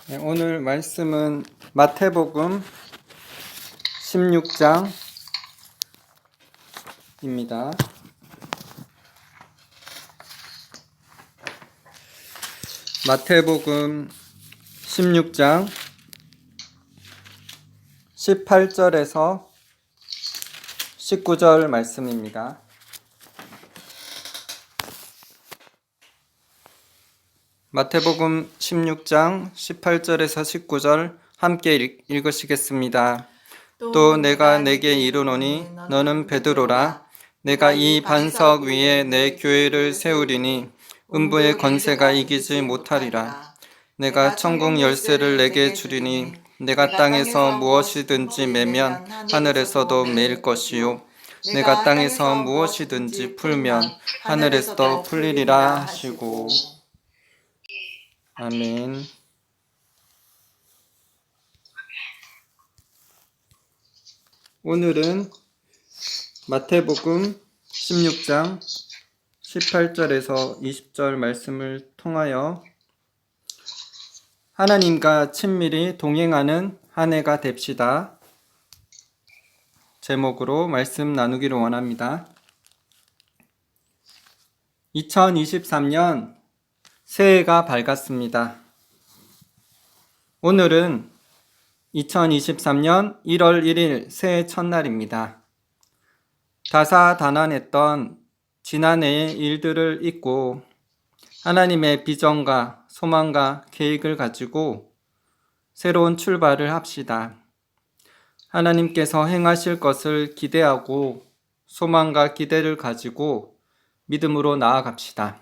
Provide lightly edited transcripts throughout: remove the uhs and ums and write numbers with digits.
네, 오늘 말씀은 마태복음 16장입니다. 마태복음 16장 18절에서 19절 말씀입니다. 마태복음 16장 18절에서 19절 함께 읽으시겠습니다. 또 내가 내게 이르노니 너는 베드로라. 내가 이 반석 위에 내 교회를 세우리니 음부의 권세가 이기지 못하리라. 내가 천국 열쇠를 내게 주리니 내가 땅에서 무엇이든지 매면 하늘에서도 매일 것이요 내가 땅에서 무엇이든지 풀면 하늘에서도 풀리리라 하시고. 아멘. 오늘은 마태복음 16장 18절에서 20절 말씀을 통하여 하나님과 친밀히 동행하는 한 해가 됩시다 제목으로 말씀 나누기를 원합니다. 2023년 새해가 밝았습니다. 오늘은 2023년 1월 1일 새해 첫날입니다. 다사다난했던 지난해의 일들을 잊고 하나님의 비전과 소망과 계획을 가지고 새로운 출발을 합시다. 하나님께서 행하실 것을 기대하고 소망과 기대를 가지고 믿음으로 나아갑시다.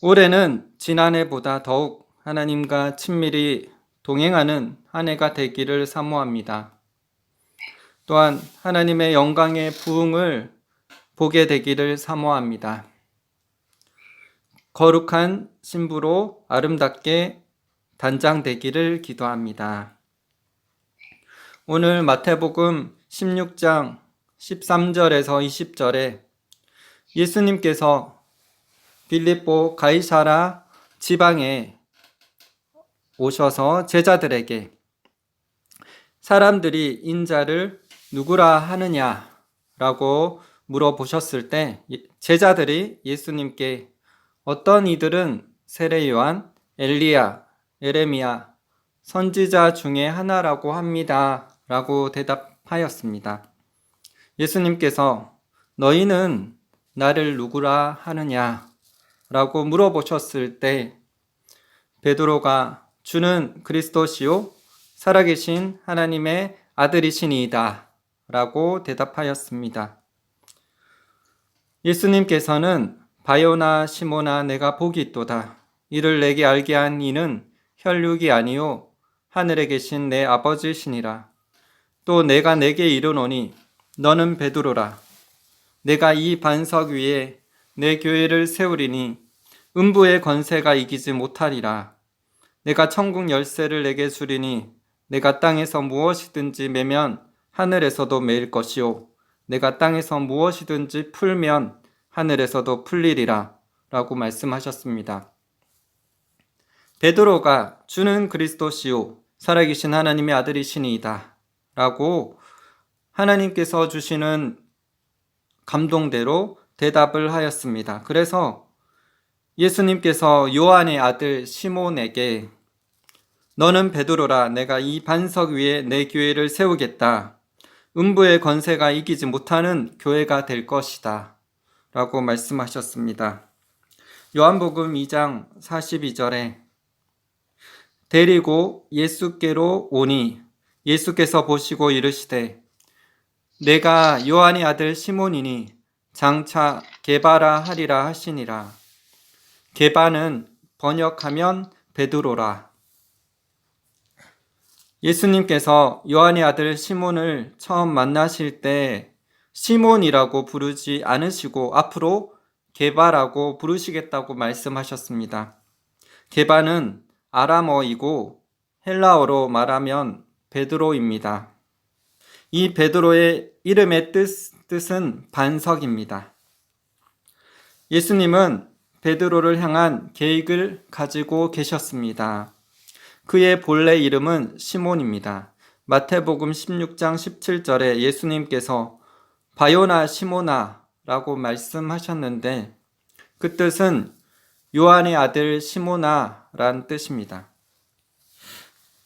올해는 지난해보다 더욱 하나님과 친밀히 동행하는 한 해가 되기를 사모합니다. 또한 하나님의 영광의 부흥을 보게 되기를 사모합니다. 거룩한 신부로 아름답게 단장되기를 기도합니다. 오늘 마태복음 16장 13절에서 20절에 예수님께서 빌립보 가이사라 지방에 오셔서 제자들에게 사람들이 인자를 누구라 하느냐라고 물어보셨을 때 제자들이 예수님께 어떤 이들은 세례 요한, 엘리야, 예레미야, 선지자 중에 하나라고 합니다 라고 대답하였습니다. 예수님께서 너희는 나를 누구라 하느냐 라고 물어보셨을 때 베드로가 주는 그리스도시요 살아계신 하나님의 아들이시니이다 라고 대답하였습니다. 예수님께서는 바요나 시모나 내가 복이 있도다. 이를 내게 알게 한 이는 혈육이 아니요 하늘에 계신 내 아버지시니라. 또 내가 내게 이르노니 너는 베드로라. 내가 이 반석 위에 내 교회를 세우리니 음부의 권세가 이기지 못하리라. 내가 천국 열쇠를 내게 주리니 내가 땅에서 무엇이든지 매면 하늘에서도 매일 것이요 내가 땅에서 무엇이든지 풀면 하늘에서도 풀리리라 라고 말씀하셨습니다. 베드로가 주는 그리스도시요 살아계신 하나님의 아들이시니이다 라고 하나님께서 주시는 감동대로 대답을 하였습니다. 그래서 예수님께서 요한의 아들 시몬에게 너는 베드로라. 내가 이 반석 위에 내 교회를 세우겠다. 음부의 권세가 이기지 못하는 교회가 될 것이다 라고 말씀하셨습니다. 요한복음 2장 42절에 데리고 예수께로 오니 예수께서 보시고 이르시되 내가 요한의 아들 시몬이니 장차 게바라 하리라 하시니라. 게바는 번역하면 베드로라. 예수님께서 요한의 아들 시몬을 처음 만나실 때 시몬이라고 부르지 않으시고 앞으로 게바라고 부르시겠다고 말씀하셨습니다. 게바는 아람어이고 헬라어로 말하면 베드로입니다. 이 베드로의 이름의 뜻은 반석입니다. 예수님은 베드로를 향한 계획을 가지고 계셨습니다. 그의 본래 이름은 시몬입니다. 마태복음 16장 17절에 예수님께서 바요나 시모나 라고 말씀하셨는데 그 뜻은 요한의 아들 시모나 란 뜻입니다.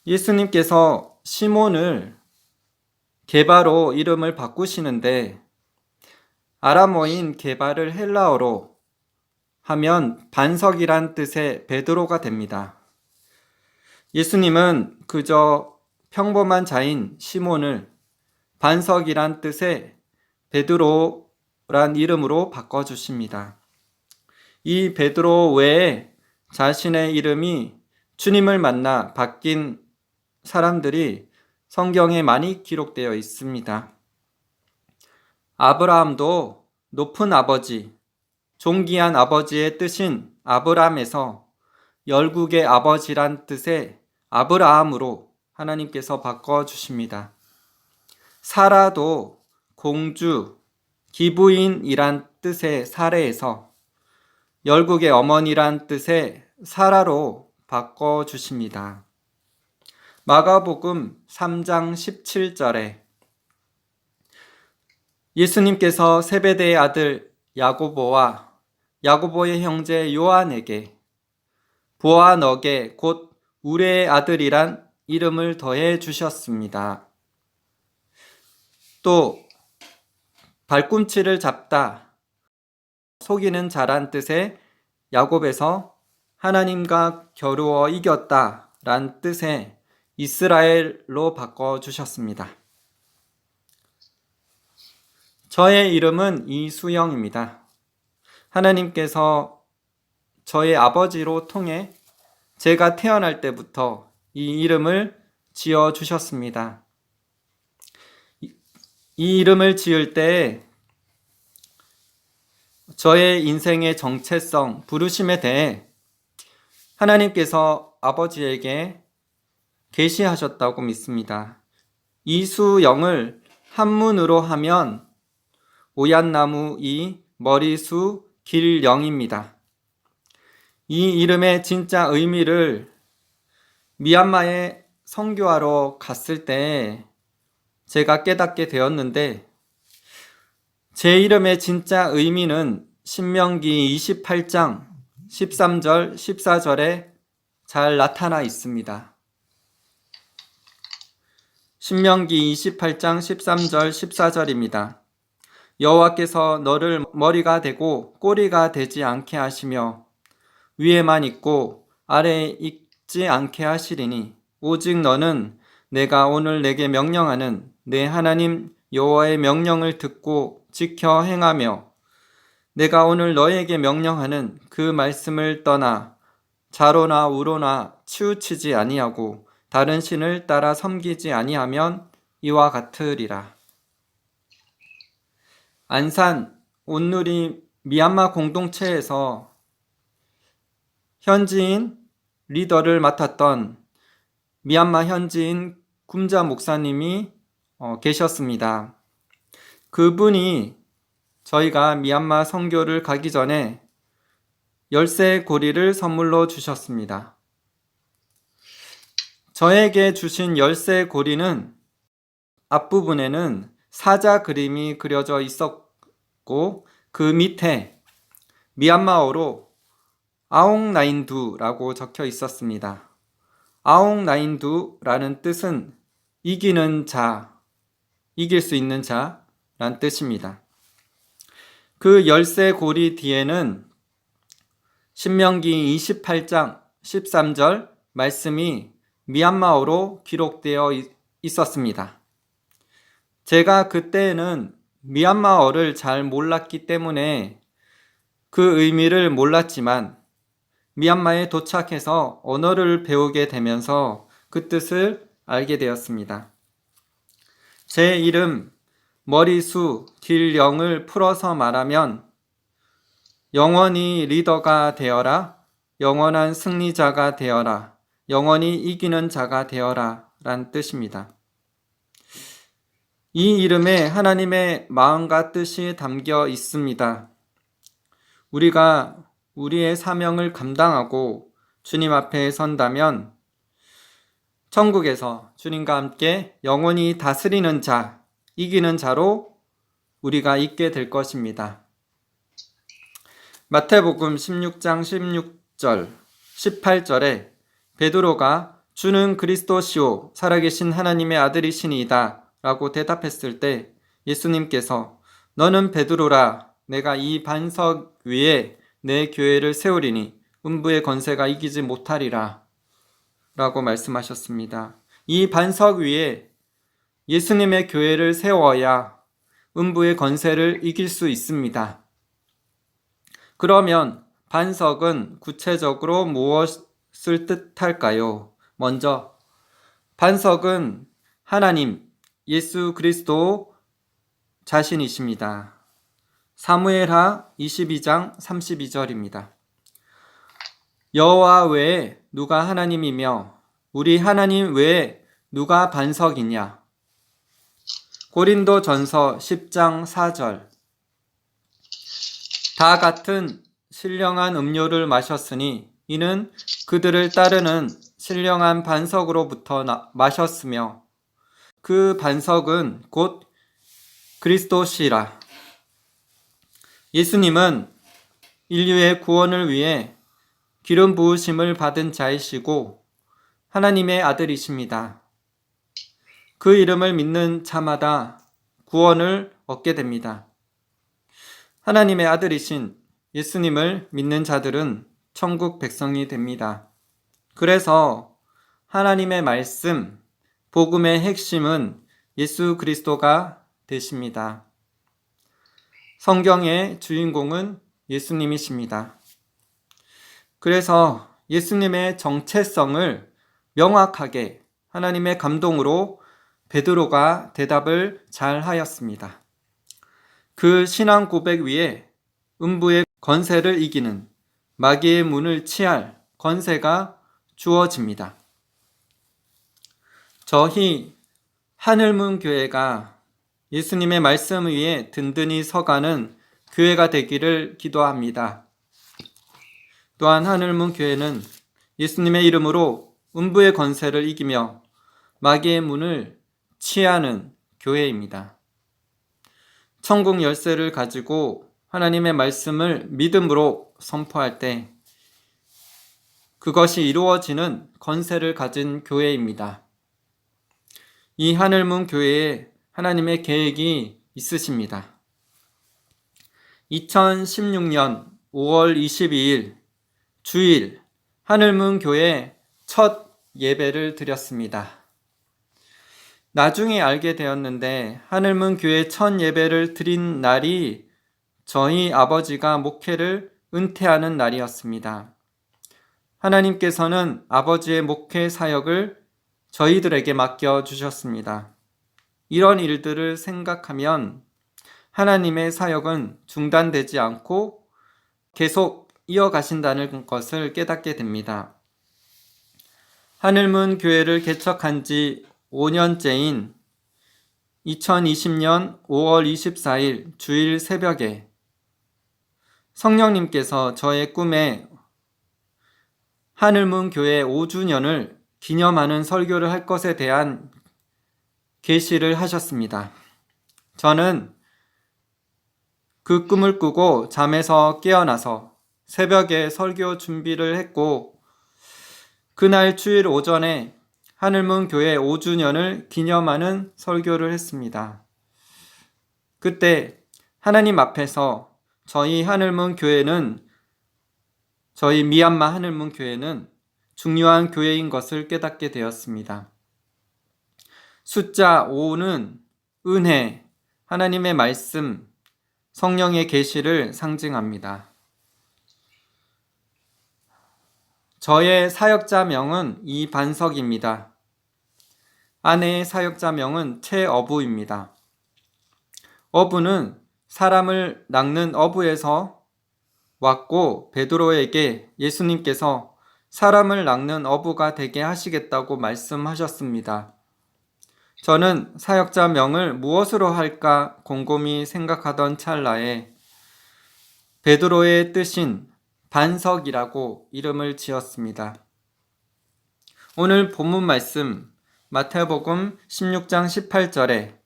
예수님께서 시몬을 게바로 이름을 바꾸시는데 아람어인 게바를 헬라어로 하면 반석이란 뜻의 베드로가 됩니다. 예수님은 그저 평범한 자인 시몬을 반석이란 뜻의 베드로란 이름으로 바꿔주십니다. 이 베드로 외에 자신의 이름이 주님을 만나 바뀐 사람들이 성경에 많이 기록되어 있습니다. 아브라함도 높은 아버지, 존귀한 아버지의 뜻인 아브람에서 열국의 아버지란 뜻의 아브라함으로 하나님께서 바꿔주십니다. 사라도 공주, 기부인이란 뜻의 사레에서 열국의 어머니란 뜻의 사라로 바꿔주십니다. 마가복음 3장 17절에 예수님께서 세베대의 아들 야고보와 야고보의 형제 요한에게 보아너게 곧 우레의 아들이란 이름을 더해 주셨습니다. 또 발꿈치를 잡다, 속이는 자란 뜻의 야곱에서 하나님과 겨루어 이겼다 란 뜻의 이스라엘로 바꿔주셨습니다. 저의 이름은 이수영입니다. 하나님께서 저의 아버지로 통해 제가 태어날 때부터 이 이름을 지어주셨습니다. 이 이름을 지을 때 저의 인생의 정체성, 부르심에 대해 하나님께서 아버지에게 계시하셨다고 믿습니다. 이수영을 한문으로 하면 오얏나무 이 머리수 길영입니다. 이 이름의 진짜 의미를 미얀마에 선교하러 갔을 때 제가 깨닫게 되었는데 제 이름의 진짜 의미는 신명기 28장 13절 14절에 잘 나타나 있습니다. 신명기 28장 13절 14절입니다. 여호와께서 너를 머리가 되고 꼬리가 되지 않게 하시며 위에만 있고 아래에 있지 않게 하시리니 오직 너는 내가 오늘 내게 명령하는 내 하나님 여호와의 명령을 듣고 지켜 행하며 내가 오늘 너에게 명령하는 그 말씀을 떠나 자로나 우로나 치우치지 아니하고 다른 신을 따라 섬기지 아니하면 이와 같으리라. 안산 온누리 미얀마 공동체에서 현지인 리더를 맡았던 미얀마 현지인 굼자 목사님이 계셨습니다. 그분이 저희가 미얀마 선교를 가기 전에 열쇠 고리를 선물로 주셨습니다. 저에게 주신 열쇠 고리는 앞부분에는 사자 그림이 그려져 있었고 그 밑에 미얀마어로 아옹나인두라고 적혀 있었습니다. 아옹나인두라는 뜻은 이기는 자, 이길 수 있는 자란 뜻입니다. 그 열쇠 고리 뒤에는 신명기 28장 13절 말씀이 미얀마어로 기록되어 있었습니다. 제가 그때는 미얀마어를 잘 몰랐기 때문에 그 의미를 몰랐지만 미얀마에 도착해서 언어를 배우게 되면서 그 뜻을 알게 되었습니다. 제 이름 머리수 길영을 풀어서 말하면 영원히 리더가 되어라, 영원한 승리자가 되어라, 영원히 이기는 자가 되어라 란 뜻입니다. 이 이름에 하나님의 마음과 뜻이 담겨 있습니다. 우리가 우리의 사명을 감당하고 주님 앞에 선다면 천국에서 주님과 함께 영원히 다스리는 자, 이기는 자로 우리가 있게 될 것입니다. 마태복음 16장 16절, 18절에 베드로가 주는 그리스도시요 살아계신 하나님의 아들이시니이다 라고 대답했을 때 예수님께서 너는 베드로라, 내가 이 반석 위에 내 교회를 세우리니 음부의 권세가 이기지 못하리라 라고 말씀하셨습니다. 이 반석 위에 예수님의 교회를 세워야 음부의 권세를 이길 수 있습니다. 그러면 반석은 구체적으로 무엇을 뜻할까요? 먼저 반석은 하나님, 예수 그리스도 자신이십니다. 사무엘하 22장 32절입니다. 여호와 외에 누가 하나님이며 우리 하나님 외에 누가 반석이냐? 고린도전서 10장 4절. 다 같은 신령한 음료를 마셨으니 이는 그들을 따르는 신령한 반석으로부터 마셨으며 그 반석은 곧 그리스도시라. 예수님은 인류의 구원을 위해 기름 부으심을 받은 자이시고 하나님의 아들이십니다. 그 이름을 믿는 자마다 구원을 얻게 됩니다. 하나님의 아들이신 예수님을 믿는 자들은 천국 백성이 됩니다. 그래서 하나님의 말씀, 복음의 핵심은 예수 그리스도가 되십니다. 성경의 주인공은 예수님이십니다. 그래서 예수님의 정체성을 명확하게 하나님의 감동으로 베드로가 대답을 잘 하였습니다. 그 신앙 고백 위에 음부의 권세를 이기는 마귀의 문을 치할 권세가 주어집니다. 저희 하늘문 교회가 예수님의 말씀 위에 든든히 서가는 교회가 되기를 기도합니다. 또한 하늘문 교회는 예수님의 이름으로 음부의 권세를 이기며 마귀의 문을 치하는 교회입니다. 천국 열쇠를 가지고 하나님의 말씀을 믿음으로 선포할 때 그것이 이루어지는 권세를 가진 교회입니다. 이 하늘문 교회에 하나님의 계획이 있으십니다. 2016년 5월 22일 주일 하늘문 교회 첫 예배를 드렸습니다. 나중에 알게 되었는데 하늘문 교회 첫 예배를 드린 날이 저희 아버지가 목회를 은퇴하는 날이었습니다. 하나님께서는 아버지의 목회 사역을 저희들에게 맡겨주셨습니다. 이런 일들을 생각하면 하나님의 사역은 중단되지 않고 계속 이어가신다는 것을 깨닫게 됩니다. 하늘문 교회를 개척한 지 5년째인 2020년 5월 24일 주일 새벽에 성령님께서 저의 꿈에 하늘문 교회 5주년을 기념하는 설교를 할 것에 대한 계시를 하셨습니다. 저는 그 꿈을 꾸고 잠에서 깨어나서 새벽에 설교 준비를 했고 그날 주일 오전에 하늘문 교회 5주년을 기념하는 설교를 했습니다. 그때 하나님 앞에서 저희 미얀마 하늘문 교회는 중요한 교회인 것을 깨닫게 되었습니다. 숫자 5는 은혜, 하나님의 말씀, 성령의 계시를 상징합니다. 저의 사역자명은 이반석입니다. 아내의 사역자명은 최어부입니다. 어부는 사람을 낚는 어부에서 왔고 베드로에게 예수님께서 사람을 낚는 어부가 되게 하시겠다고 말씀하셨습니다. 저는 사역자명을 무엇으로 할까 곰곰이 생각하던 찰나에 베드로의 뜻인 반석이라고 이름을 지었습니다. 오늘 본문 말씀 마태복음 16장 18절에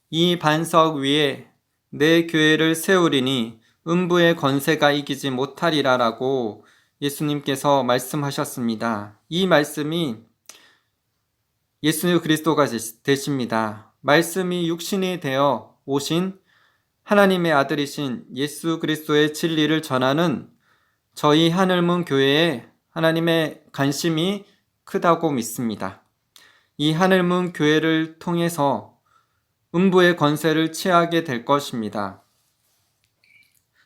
이 반석 위에 내 교회를 세우리니 음부의 권세가 이기지 못하리라 라고 예수님께서 말씀하셨습니다. 이 말씀이 예수 그리스도가 되십니다. 말씀이 육신이 되어 오신 하나님의 아들이신 예수 그리스도의 진리를 전하는 저희 하늘문 교회에 하나님의 관심이 크다고 믿습니다. 이 하늘문 교회를 통해서 음부의 권세를 취하게 될 것입니다.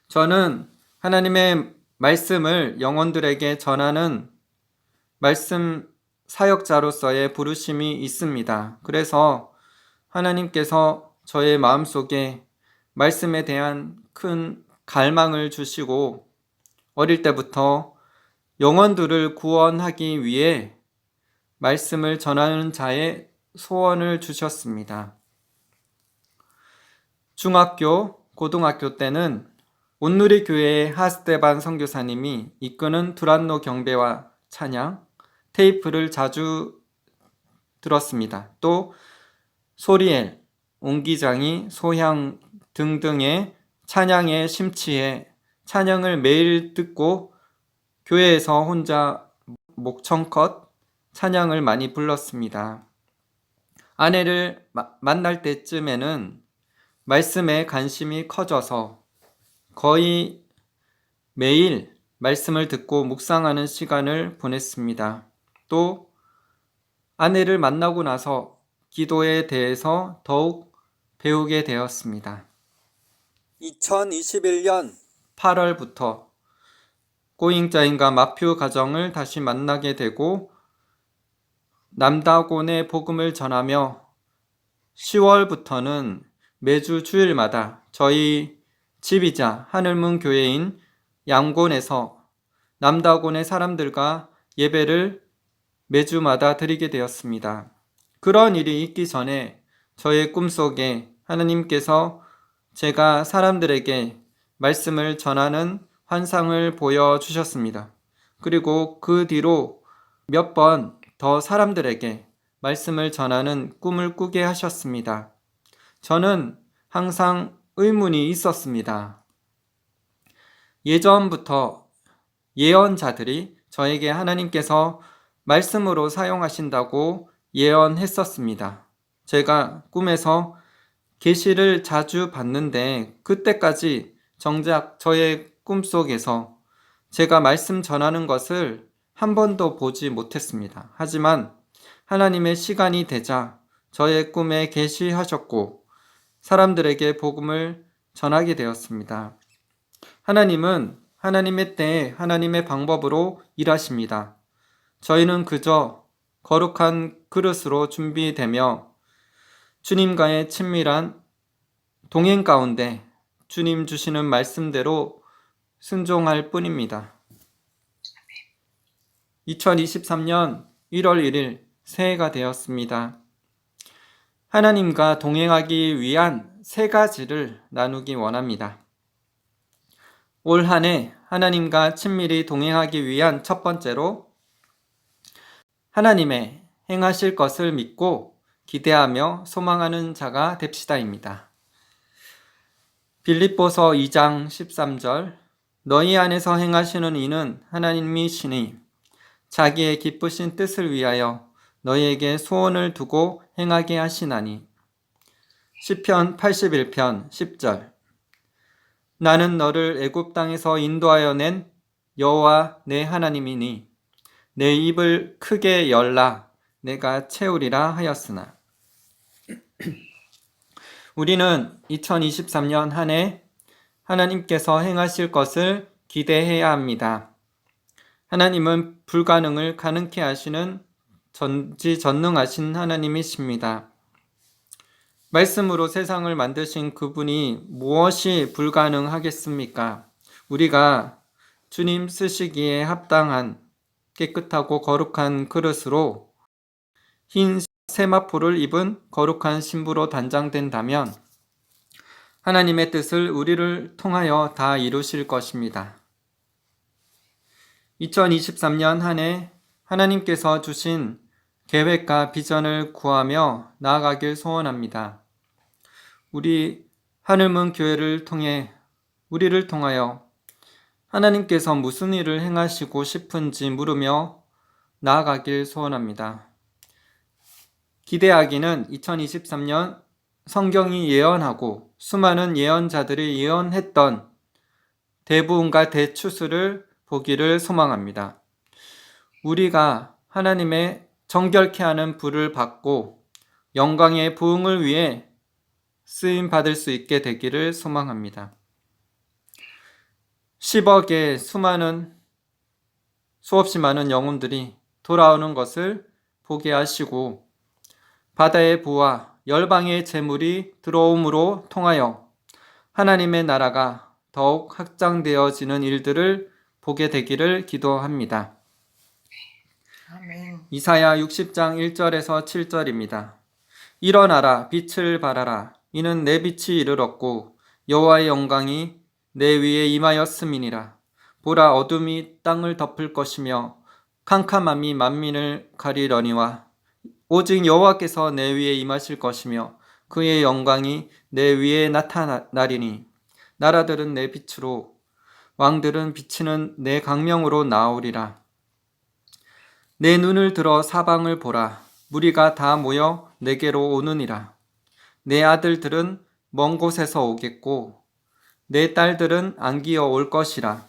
저는 하나님의 말씀을 영혼들에게 전하는 말씀 사역자로서의 부르심이 있습니다. 그래서 하나님께서 저의 마음속에 말씀에 대한 큰 갈망을 주시고 어릴 때부터 영혼들을 구원하기 위해 말씀을 전하는 자의 소원을 주셨습니다. 중학교, 고등학교 때는 온누리 교회의 하스테반 선교사님이 이끄는 두란노 경배와 찬양, 테이프를 자주 들었습니다. 또 소리엘, 옹기장이, 소향 등등의 찬양에 심취해 찬양을 매일 듣고 교회에서 혼자 목청껏 찬양을 많이 불렀습니다. 아내를 만날 때쯤에는 말씀에 관심이 커져서 거의 매일 말씀을 듣고 묵상하는 시간을 보냈습니다. 또 아내를 만나고 나서 기도에 대해서 더욱 배우게 되었습니다. 2021년 8월부터 꼬잉자인과 마퓨 가정을 다시 만나게 되고 남다곤의 복음을 전하며 10월부터는 매주 주일마다 저희 집이자 하늘문 교회인 양곤에서 남다곤의 사람들과 예배를 매주마다 드리게 되었습니다. 그런 일이 있기 전에 저의 꿈속에 하나님께서 제가 사람들에게 말씀을 전하는 환상을 보여주셨습니다. 그리고 그 뒤로 몇 번 더 사람들에게 말씀을 전하는 꿈을 꾸게 하셨습니다. 저는 항상 의문이 있었습니다. 예전부터 예언자들이 저에게 하나님께서 말씀으로 사용하신다고 예언했었습니다. 제가 꿈에서 계시를 자주 봤는데 그때까지 정작 저의 꿈속에서 제가 말씀 전하는 것을 한 번도 보지 못했습니다. 하지만 하나님의 시간이 되자 저의 꿈에 계시하셨고 사람들에게 복음을 전하게 되었습니다. 하나님은 하나님의 때에 하나님의 방법으로 일하십니다. 저희는 그저 거룩한 그릇으로 준비되며 주님과의 친밀한 동행 가운데 주님 주시는 말씀대로 순종할 뿐입니다. 2023년 1월 1일 새해가 되었습니다. 하나님과 동행하기 위한 3가지를 나누기 원합니다. 올 한 해 하나님과 친밀히 동행하기 위한 첫 번째로 하나님의 행하실 것을 믿고 기대하며 소망하는 자가 됩시다입니다. 빌립보서 2장 13절 너희 안에서 행하시는 이는 하나님이시니 자기의 기쁘신 뜻을 위하여 너희에게 소원을 두고 행하게 하시나니. 시편 81편 10절 나는 너를 애굽 땅에서 인도하여 낸 여호와 내 하나님이니 내 입을 크게 열라 내가 채우리라 하였으나. 우리는 2023년 한 해 하나님께서 행하실 것을 기대해야 합니다. 하나님은 불가능을 가능케 하시는 전지전능하신 하나님이십니다. 말씀으로 세상을 만드신 그분이 무엇이 불가능하겠습니까? 우리가 주님 쓰시기에 합당한 깨끗하고 거룩한 그릇으로 흰 세마포를 입은 거룩한 신부로 단장된다면 하나님의 뜻을 우리를 통하여 다 이루실 것입니다. 2023년 한 해 하나님께서 주신 계획과 비전을 구하며 나아가길 소원합니다. 우리 하늘문 교회를 통해 우리를 통하여 하나님께서 무슨 일을 행하시고 싶은지 물으며 나아가길 소원합니다. 기대하기는 2023년 성경이 예언하고 수많은 예언자들이 예언했던 대부분과 대추수를 보기를 소망합니다. 우리가 하나님의 정결케 하는 불을 받고 영광의 부흥을 위해 쓰임 받을 수 있게 되기를 소망합니다. 10억의 수없이 많은 영혼들이 돌아오는 것을 보게 하시고 바다의 부와 열방의 재물이 들어옴으로 통하여 하나님의 나라가 더욱 확장되어지는 일들을 보게 되기를 기도합니다. 아멘. 이사야 60장 1절에서 7절입니다. 일어나라, 빛을 발하라. 이는 내 빛이 이르렀고 여호와의 영광이 내 위에 임하였음이니라. 보라, 어둠이 땅을 덮을 것이며 캄캄함이 만민을 가리려니와 오직 여호와께서 내 위에 임하실 것이며 그의 영광이 내 위에 나타나리니 나라들은 내 빛으로 왕들은 비치는 내 광명으로 나오리라. 내 눈을 들어 사방을 보라. 무리가 다 모여 내게로 오느니라. 내 아들들은 먼 곳에서 오겠고 내 딸들은 안기어 올 것이라.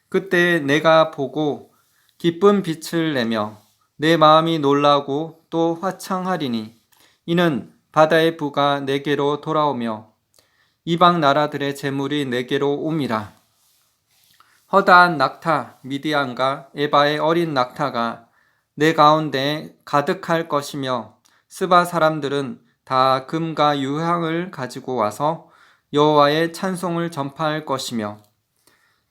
그때 내가 보고 기쁜 빛을 내며 내 마음이 놀라고 또 화창하리니 이는 바다의 부가 내게로 돌아오며 이방 나라들의 재물이 내게로 옴이라. 허다한 낙타 미디안과 에바의 어린 낙타가 내 가운데 가득할 것이며 스바 사람들은 다 금과 유향을 가지고 와서 여호와의 찬송을 전파할 것이며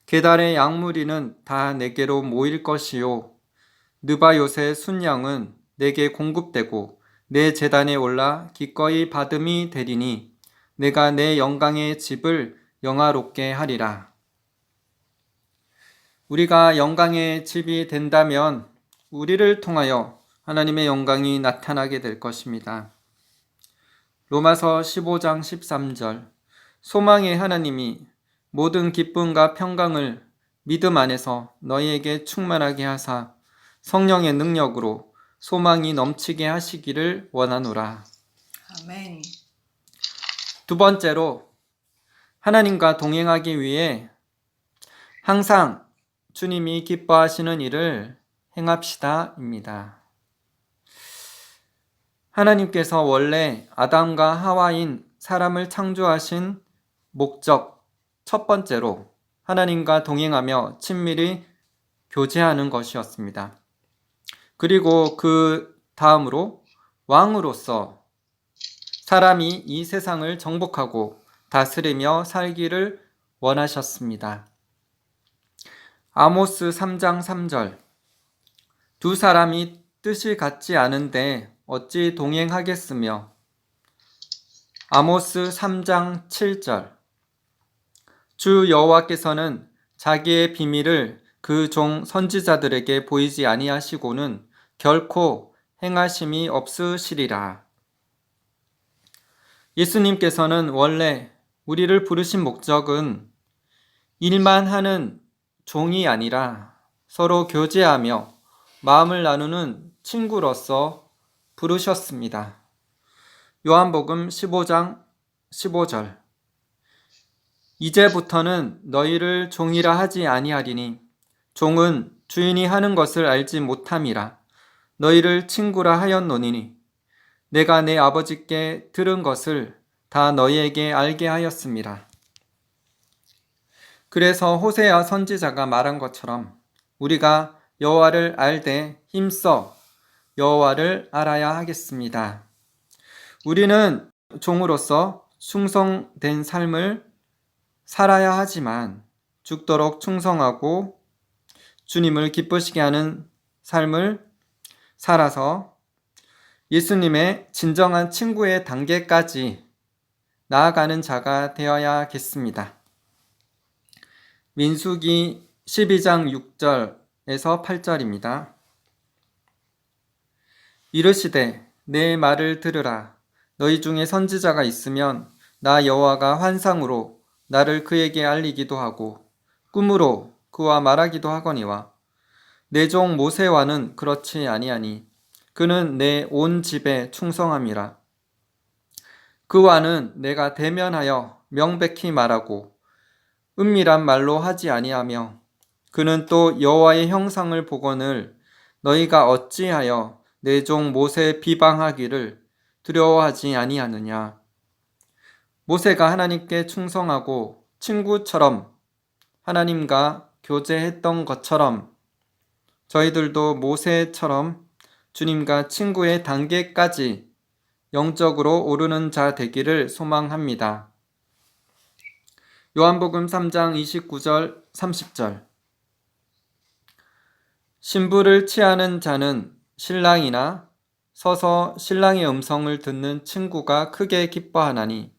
게달의 양무리는 다 내게로 모일 것이요 느바요새 순양은 내게 공급되고 내 제단에 올라 기꺼이 받음이 되리니 내가 내 영광의 집을 영화롭게 하리라. 우리가 영광의 집이 된다면 우리를 통하여 하나님의 영광이 나타나게 될 것입니다. 로마서 15장 13절 소망의 하나님이 모든 기쁨과 평강을 믿음 안에서 너희에게 충만하게 하사 성령의 능력으로 소망이 넘치게 하시기를 원하노라. 아멘. 두 번째로 하나님과 동행하기 위해 항상 주님이 기뻐하시는 일을 행합시다입니다. 하나님께서 원래 아담과 하와인 사람을 창조하신 목적 첫 번째로 하나님과 동행하며 친밀히 교제하는 것이었습니다. 그리고 그 다음으로 왕으로서 사람이 이 세상을 정복하고 다스리며 살기를 원하셨습니다. 아모스 3장 3절 두 사람이 뜻이 같지 않은데 어찌 동행하겠으며 아모스 3장 7절 주 여호와께서는 자기의 비밀을 그 종 선지자들에게 보이지 아니하시고는 결코 행하심이 없으시리라. 예수님께서는 원래 우리를 부르신 목적은 일만 하는 종이 아니라 서로 교제하며 마음을 나누는 친구로서 부르셨습니다. 요한복음 15장 15절 이제부터는 너희를 종이라 하지 아니하리니 종은 주인이 하는 것을 알지 못함이라 너희를 친구라 하였노니 내가 내 아버지께 들은 것을 다 너희에게 알게 하였음이라. 그래서 호세아 선지자가 말한 것처럼 우리가 여호와를 알되 힘써 여호와를 알아야 하겠습니다. 우리는 종으로서 충성된 삶을 살아야 하지만 죽도록 충성하고 주님을 기쁘시게 하는 삶을 살아서 예수님의 진정한 친구의 단계까지 나아가는 자가 되어야겠습니다. 민수기 12장 6절에서 8절입니다. 이르시되 내 말을 들으라. 너희 중에 선지자가 있으면 나 여호와가 환상으로 나를 그에게 알리기도 하고 꿈으로 그와 말하기도 하거니와 내 종 모세와는 그렇지 아니하니 그는 내 온 집에 충성함이라. 그와는 내가 대면하여 명백히 말하고 은밀한 말로 하지 아니하며 그는 또 여호와의 형상을 보거늘 너희가 어찌하여 내 종 모세 비방하기를 두려워하지 아니하느냐. 모세가 하나님께 충성하고 친구처럼 하나님과 교제했던 것처럼 저희들도 모세처럼 주님과 친구의 단계까지 영적으로 오르는 자 되기를 소망합니다. 요한복음 3장 29절 30절 신부를 취하는 자는 신랑이나 서서 신랑의 음성을 듣는 친구가 크게 기뻐하나니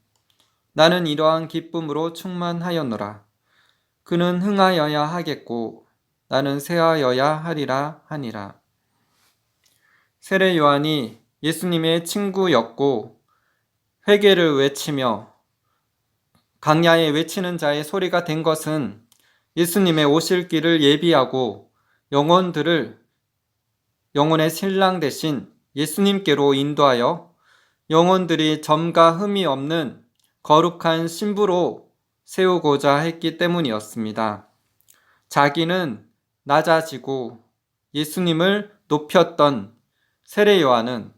나는 이러한 기쁨으로 충만하였노라. 그는 흥하여야 하겠고 나는 쇠하여야 하리라 하니라. 세례 요한이 예수님의 친구였고 회개를 외치며 강야에 외치는 자의 소리가 된 것은 예수님의 오실 길을 예비하고 영혼들을 영혼의 신랑 대신 예수님께로 인도하여 영혼들이 점과 흠이 없는 거룩한 신부로 세우고자 했기 때문이었습니다. 자기는 낮아지고 예수님을 높였던 세례 요한은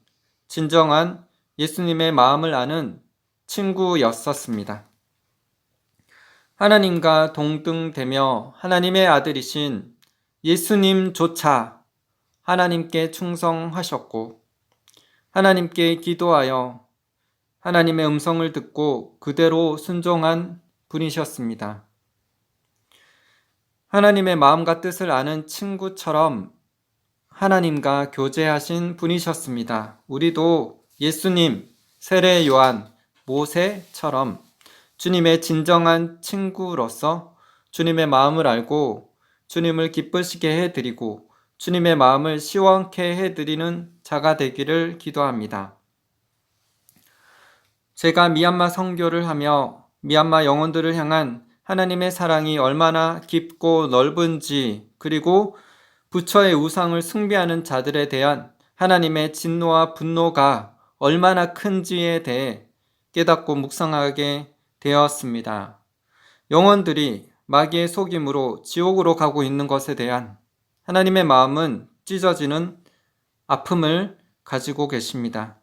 진정한 예수님의 마음을 아는 친구였었습니다. 하나님과 동등되며 하나님의 아들이신 예수님조차 하나님께 충성하셨고 하나님께 기도하여 하나님의 음성을 듣고 그대로 순종한 분이셨습니다. 하나님의 마음과 뜻을 아는 친구처럼 하나님과 교제하신 분이셨습니다. 우리도 예수님, 세례 요한, 모세처럼 주님의 진정한 친구로서 주님의 마음을 알고 주님을 기쁘시게 해드리고 주님의 마음을 시원케 해드리는 자가 되기를 기도합니다. 제가 미얀마 선교를 하며 미얀마 영혼들을 향한 하나님의 사랑이 얼마나 깊고 넓은지 그리고 부처의 우상을 숭배하는 자들에 대한 하나님의 진노와 분노가 얼마나 큰지에 대해 깨닫고 묵상하게 되었습니다. 영혼들이 마귀의 속임으로 지옥으로 가고 있는 것에 대한 하나님의 마음은 찢어지는 아픔을 가지고 계십니다.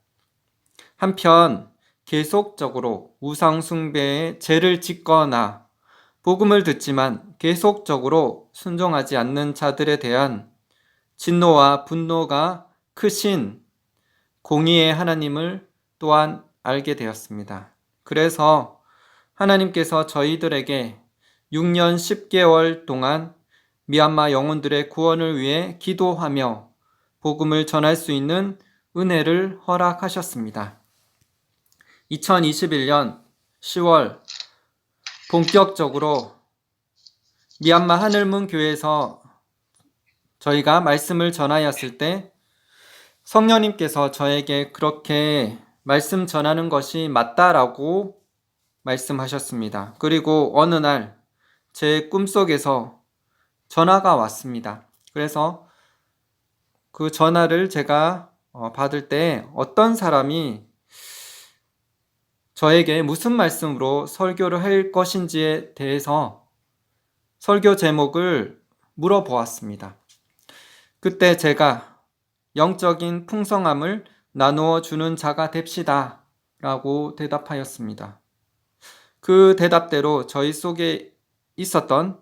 한편 계속적으로 우상 숭배에 죄를 짓거나 복음을 듣지만 계속적으로 순종하지 않는 자들에 대한 진노와 분노가 크신 공의의 하나님을 또한 알게 되었습니다. 그래서 하나님께서 저희들에게 6년 10개월 동안 미얀마 영혼들의 구원을 위해 기도하며 복음을 전할 수 있는 은혜를 허락하셨습니다. 2021년 10월 본격적으로 미얀마 하늘문 교회에서 저희가 말씀을 전하였을 때 성령님께서 저에게 그렇게 말씀 전하는 것이 맞다라고 말씀하셨습니다. 그리고 어느 날 제 꿈속에서 전화가 왔습니다. 그래서 그 전화를 제가 받을 때 어떤 사람이 저에게 무슨 말씀으로 설교를 할 것인지에 대해서 설교 제목을 물어보았습니다. 그때 제가 영적인 풍성함을 나누어 주는 자가 됩시다 라고 대답하였습니다. 그 대답대로 저희 속에 있었던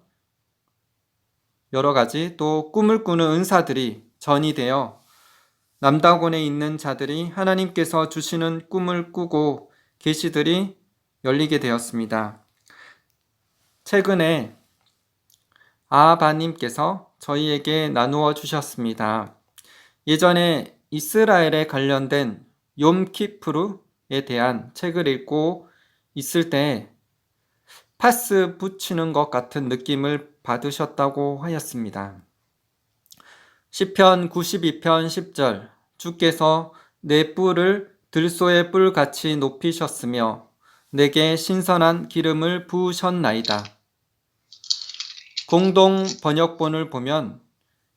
여러 가지 또 꿈을 꾸는 은사들이 전이 되어 남다곤에 있는 자들이 하나님께서 주시는 꿈을 꾸고 계시들이 열리게 되었습니다. 최근에 아바님께서 저희에게 나누어 주셨습니다. 예전에 이스라엘에 관련된 욤키프루에 대한 책을 읽고 있을 때 파스 붙이는 것 같은 느낌을 받으셨다고 하였습니다. 시편 92편 10절 주께서 내 뿔을 들소의 뿔같이 높이셨으며 내게 신선한 기름을 부으셨나이다. 공동 번역본을 보면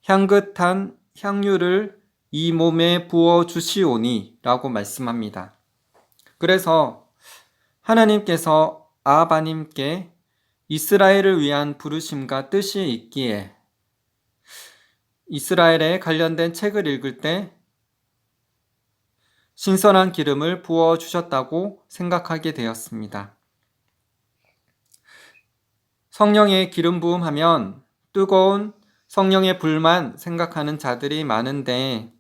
향긋한 향유를 이 몸에 부어 주시오니 라고 말씀합니다. 그래서 하나님께서 아바님께 이스라엘을 위한 부르심과 뜻이 있기에 이스라엘에 관련된 책을 읽을 때 신선한 기름을 부어 주셨다고 생각하게 되었습니다. 성령의 기름 부음 하면 뜨거운 성령의 불만 생각하는 자들이 많은데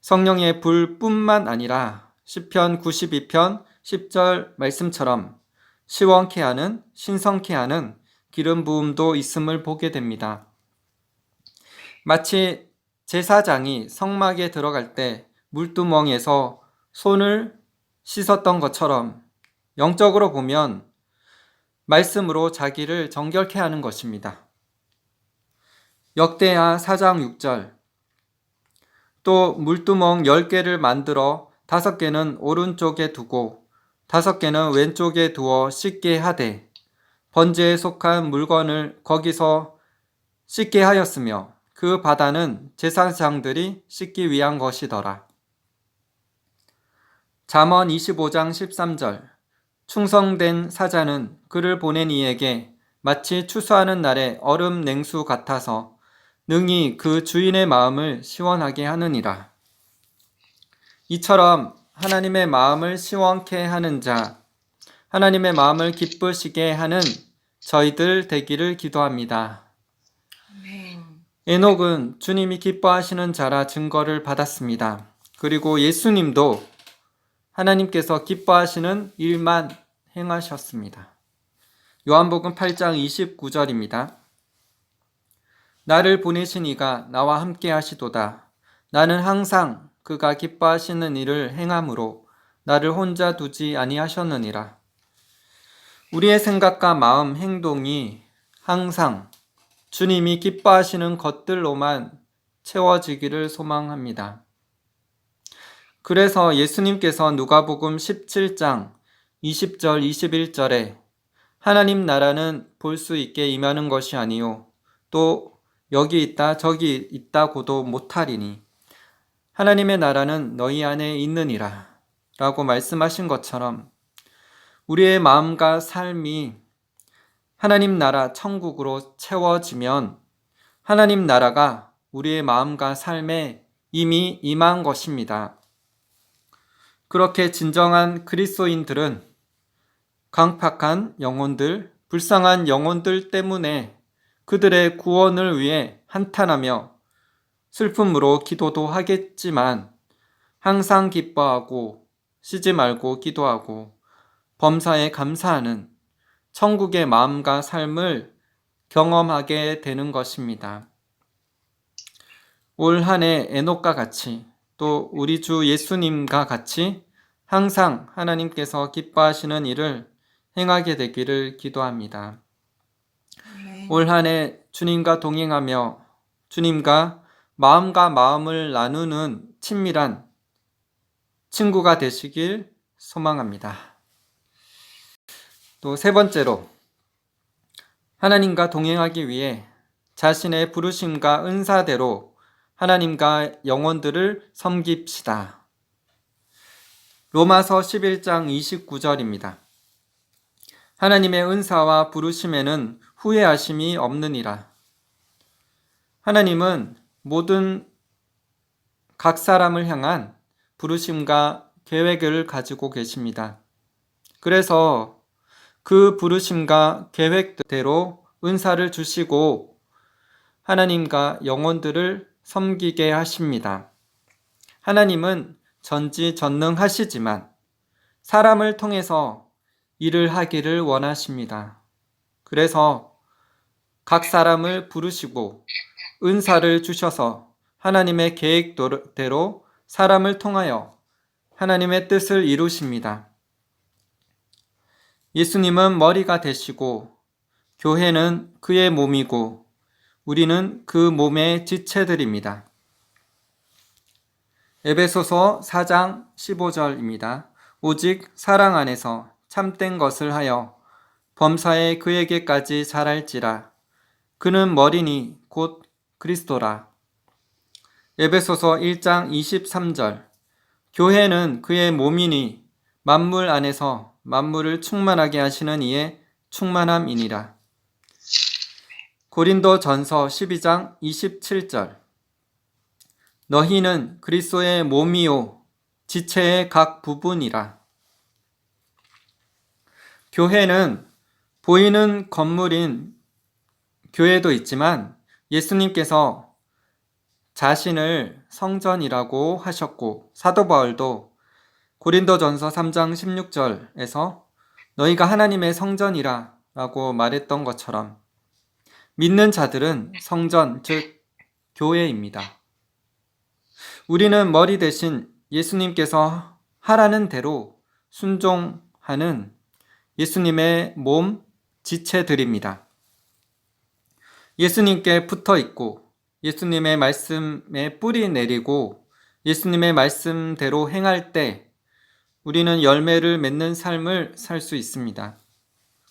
성령의 불뿐만 아니라 시편 92편 10절 말씀처럼 시원케 하는 신성케 하는 기름 부음도 있음을 보게 됩니다. 마치 제사장이 성막에 들어갈 때 물두멍에서 손을 씻었던 것처럼 영적으로 보면 말씀으로 자기를 정결케 하는 것입니다. 역대하 4장 6절 또 물두멍 10개를 만들어 5개는 오른쪽에 두고 5개는 왼쪽에 두어 씻게 하되 번제에 속한 물건을 거기서 씻게 하였으며 그 바다는 제사장들이 씻기 위한 것이더라. 잠언 25장 13절 충성된 사자는 그를 보낸 이에게 마치 추수하는 날의 얼음 냉수 같아서 능히 그 주인의 마음을 시원하게 하느니라. 이처럼 하나님의 마음을 시원케 하는 자, 하나님의 마음을 기쁘시게 하는 저희들 되기를 기도합니다. 에녹은 주님이 기뻐하시는 자라 증거를 받았습니다. 그리고 예수님도 하나님께서 기뻐하시는 일만 행하셨습니다. 요한복음 8장 29절입니다. 나를 보내신 이가 나와 함께 하시도다. 나는 항상 그가 기뻐하시는 일을 행함으로 나를 혼자 두지 아니하셨느니라. 우리의 생각과 마음, 행동이 항상 주님이 기뻐하시는 것들로만 채워지기를 소망합니다. 그래서 예수님께서 누가복음 17장 20절 21절에 하나님 나라는 볼 수 있게 임하는 것이 아니요 또 여기 있다 저기 있다고도 못하리니 하나님의 나라는 너희 안에 있느니라 라고 말씀하신 것처럼 우리의 마음과 삶이 하나님 나라 천국으로 채워지면 하나님 나라가 우리의 마음과 삶에 이미 임한 것입니다. 그렇게 진정한 그리스도인들은 강팍한 영혼들, 불쌍한 영혼들 때문에 그들의 구원을 위해 한탄하며 슬픔으로 기도도 하겠지만 항상 기뻐하고 쉬지 말고 기도하고 범사에 감사하는 천국의 마음과 삶을 경험하게 되는 것입니다. 올 한 해 에녹과 같이 또 우리 주 예수님과 같이 항상 하나님께서 기뻐하시는 일을 행하게 되기를 기도합니다. 올 한 해 주님과 동행하며 주님과 마음과 마음을 나누는 친밀한 친구가 되시길 소망합니다. 또 세 번째로 하나님과 동행하기 위해 자신의 부르심과 은사대로 하나님과 영혼들을 섬깁시다. 로마서 11장 29절입니다. 하나님의 은사와 부르심에는 후회하심이 없느니라. 하나님은 모든 각 사람을 향한 부르심과 계획을 가지고 계십니다. 그래서 그 부르심과 계획대로 은사를 주시고 하나님과 영혼들을 섬기게 하십니다. 하나님은 전지전능하시지만 사람을 통해서 일을 하기를 원하십니다. 그래서 각 사람을 부르시고 은사를 주셔서 하나님의 계획대로 사람을 통하여 하나님의 뜻을 이루십니다. 예수님은 머리가 되시고 교회는 그의 몸이고 우리는 그 몸의 지체들입니다. 에베소서 4장 15절입니다. 오직 사랑 안에서 참된 것을 하여 범사에 그에게까지 자랄지라. 그는 머리니 곧 그리스도라. 에베소서 1장 23절. 교회는 그의 몸이니 만물 안에서 만물을 충만하게 하시는 이의 충만함이니라. 고린도전서 12장 27절. 너희는 그리스도의 몸이요 지체의 각 부분이라. 교회는 보이는 건물인 교회도 있지만 예수님께서 자신을 성전이라고 하셨고, 사도 바울도 고린도전서 3장 16절에서 너희가 하나님의 성전이라 라고 말했던 것처럼 믿는 자들은 성전, 즉 교회입니다. 우리는 머리 대신 예수님께서 하라는 대로 순종하는 예수님의 몸 지체들입니다. 예수님께 붙어 있고 예수님의 말씀에 뿌리 내리고 예수님의 말씀대로 행할 때 우리는 열매를 맺는 삶을 살 수 있습니다.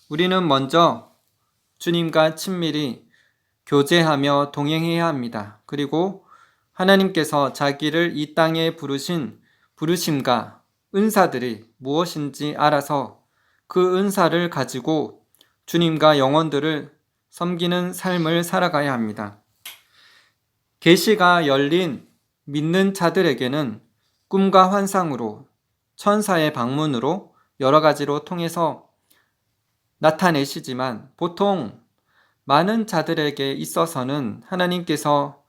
우리는 먼저 주님과 친밀히 교제하며 동행해야 합니다. 그리고 하나님께서 자기를 이 땅에 부르신 부르심과 은사들이 무엇인지 알아서 그 은사를 가지고 주님과 영혼들을 섬기는 삶을 살아가야 합니다. 계시가 열린 믿는 자들에게는 꿈과 환상으로 천사의 방문으로 여러 가지로 통해서 나타내시지만 보통 많은 자들에게 있어서는 하나님께서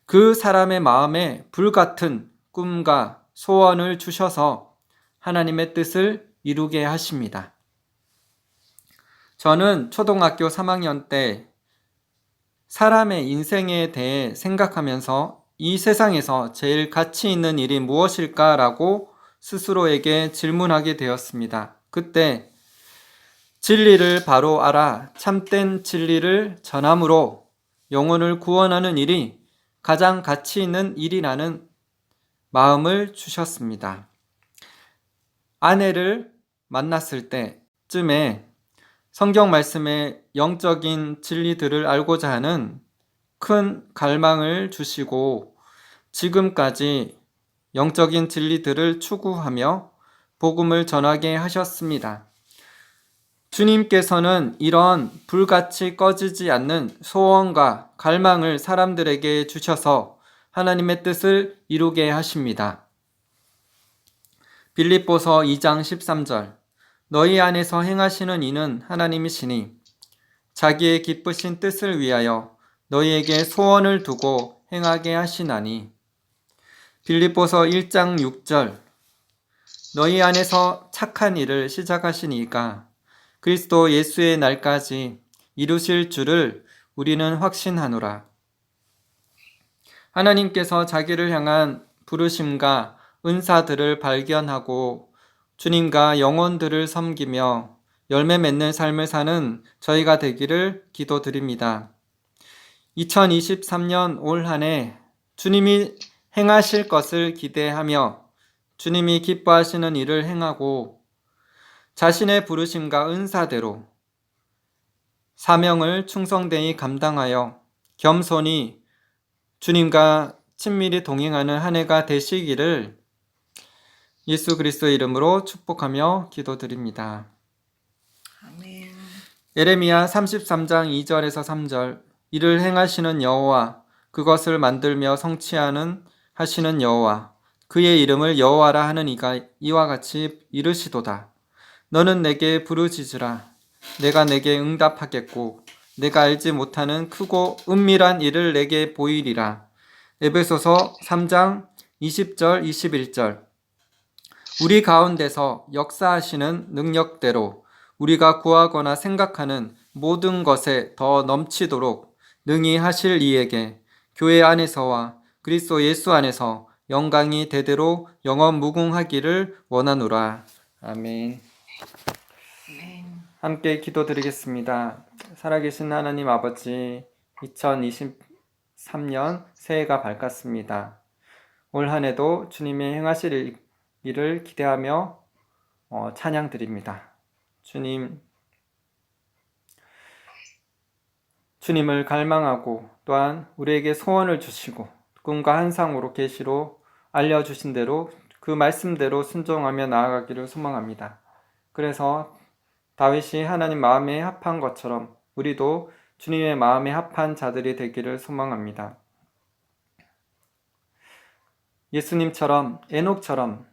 그 사람의 마음에 불같은 꿈과 소원을 주셔서 하나님의 뜻을 이루게 하십니다. 저는 초등학교 3학년 때 사람의 인생에 대해 생각하면서 이 세상에서 제일 가치 있는 일이 무엇일까라고 스스로에게 질문하게 되었습니다. 그때 진리를 바로 알아 참된 진리를 전함으로 영혼을 구원하는 일이 가장 가치 있는 일이라는 마음을 주셨습니다. 아내를 만났을 때쯤에 성경 말씀의 영적인 진리들을 알고자 하는 큰 갈망을 주시고 지금까지 영적인 진리들을 추구하며 복음을 전하게 하셨습니다. 주님께서는 이런 불같이 꺼지지 않는 소원과 갈망을 사람들에게 주셔서 하나님의 뜻을 이루게 하십니다. 빌립보서 2장 13절. 너희 안에서 행하시는 이는 하나님이시니 자기의 기쁘신 뜻을 위하여 너희에게 소원을 두고 행하게 하시나니. 빌립보서 1장 6절. 너희 안에서 착한 일을 시작하신 이가 그리스도 예수의 날까지 이루실 줄을 우리는 확신하노라. 하나님께서 자기를 향한 부르심과 은사들을 발견하고 주님과 영혼들을 섬기며 열매 맺는 삶을 사는 저희가 되기를 기도드립니다. 2023년 올 한 해 주님이 행하실 것을 기대하며 주님이 기뻐하시는 일을 행하고 자신의 부르심과 은사대로 사명을 충성되이 감당하여 겸손히 주님과 친밀히 동행하는 한 해가 되시기를 예수 그리스도의 이름으로 축복하며 기도드립니다. 아멘. 예레미야 33장 2절에서 3절. 이를 행하시는 여호와 그것을 만들며 성취하는 하시는 여호와 그의 이름을 여호와라 하는 이가 이와 같이 이르시도다. 너는 내게 부르짖으라. 내가 내게 응답하겠고 내가 알지 못하는 크고 은밀한 일을 내게 보이리라. 에베소서 3장 20절 21절. 우리 가운데서 역사하시는 능력대로 우리가 구하거나 생각하는 모든 것에 더 넘치도록 능히 하실 이에게 교회 안에서와 그리스도 예수 안에서 영광이 대대로 영원 무궁하기를 원하노라. 아멘. 함께 기도드리겠습니다. 살아계신 하나님 아버지, 2023년 새해가 밝았습니다. 올 한 해도 주님이 행하실 일을 기대하며 찬양 드립니다. 주님을 갈망하고 또한 우리에게 소원을 주시고 꿈과 환상으로 계시로 알려주신 대로 그 말씀대로 순종하며 나아가기를 소망합니다. 그래서 다윗이 하나님 마음에 합한 것처럼 우리도 주님의 마음에 합한 자들이 되기를 소망합니다. 예수님처럼 에녹처럼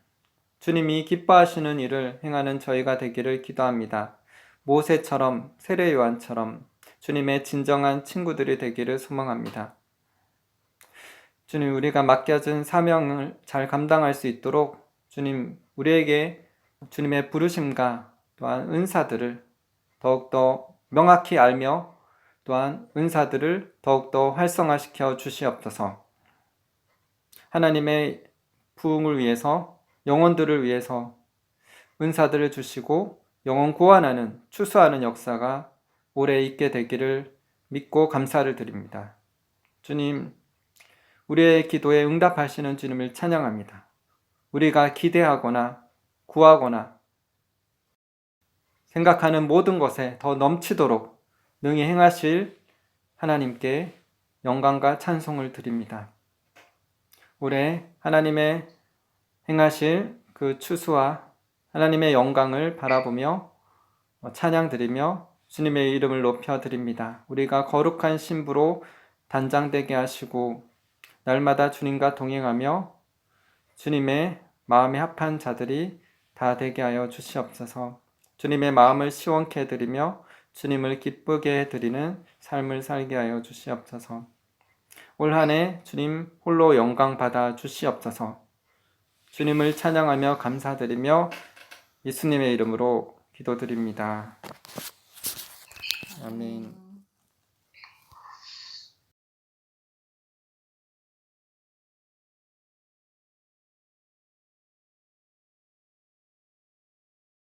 주님이 기뻐하시는 일을 행하는 저희가 되기를 기도합니다. 모세처럼 세례 요한처럼 주님의 진정한 친구들이 되기를 소망합니다. 주님, 우리가 맡겨진 사명을 잘 감당할 수 있도록 주님, 우리에게 주님의 부르심과 또한 은사들을 더욱더 명확히 알며 또한 은사들을 더욱더 활성화시켜 주시옵소서. 하나님의 부흥을 위해서 영혼들을 위해서 은사들을 주시고 영혼 구원하는 추수하는 역사가 오래 있게 되기를 믿고 감사를 드립니다. 주님, 우리의 기도에 응답하시는 주님을 찬양합니다. 우리가 기대하거나 구하거나 생각하는 모든 것에 더 넘치도록 능히 행하실 하나님께 영광과 찬송을 드립니다. 올해 하나님의 행하실 그 추수와 하나님의 영광을 바라보며 찬양 드리며 주님의 이름을 높여 드립니다. 우리가 거룩한 신부로 단장되게 하시고 날마다 주님과 동행하며 주님의 마음에 합한 자들이 다 되게 하여 주시옵소서. 주님의 마음을 시원케 해드리며 주님을 기쁘게 해드리는 삶을 살게 하여 주시옵소서. 올 한 해 주님 홀로 영광 받아 주시옵소서. 주님을 찬양하며 감사드리며 예수님의 이름으로 기도드립니다. 아멘.